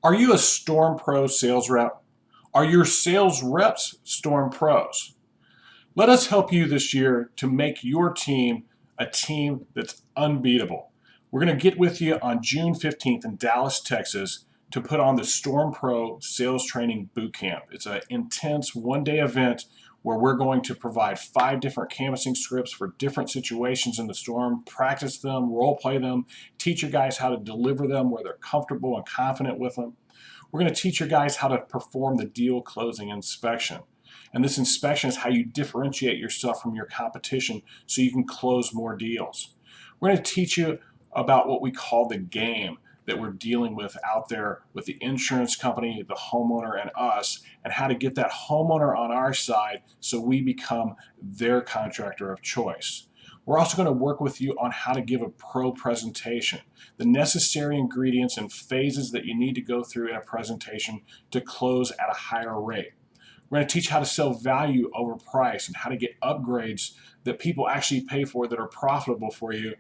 Are you a Storm Pro sales rep? Are your sales reps Storm Pros? Let us help you this year to make your team a team that's unbeatable. We're going to get with you on June 15th in Dallas, Texas to put on the Storm Pro Sales Training Boot Camp. It's an intense one-day event where we're going to provide 5 different canvassing scripts for different situations in the storm, practice them, role play them, teach your guys how to deliver them where they're comfortable and confident with them. We're going to teach your guys how to perform the deal closing inspection. And this inspection is how you differentiate yourself from your competition so you can close more deals. We're going to teach you about what we call the game that we're dealing with out there with the insurance company, the homeowner, and us, and how to get that homeowner on our side so we become their contractor of choice. We're also going to work with you on how to give a pro presentation, the necessary ingredients and phases that you need to go through in a presentation to close at a higher rate. We're going to teach how to sell value over price and how to get upgrades that people actually pay for that are profitable for you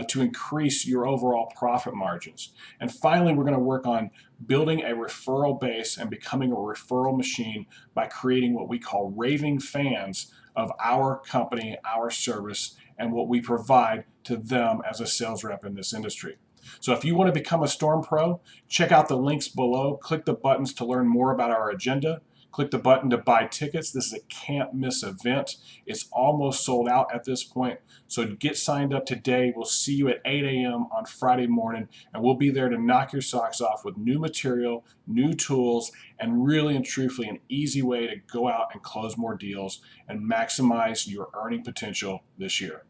to increase your overall profit margins. And finally, we're going to work on building a referral base and becoming a referral machine by creating what we call raving fans of our company, our service, and what we provide to them as a sales rep in this industry. So if you want to become a Storm Pro, check out the links below. Click the buttons to learn more about our agenda. Click the button to buy tickets. This is a can't miss event. It's almost sold out at this point. So get signed up today. We'll see you at 8 a.m. on Friday morning, and we'll be there to knock your socks off with new material, new tools, and really and truthfully an easy way to go out and close more deals and maximize your earning potential this year.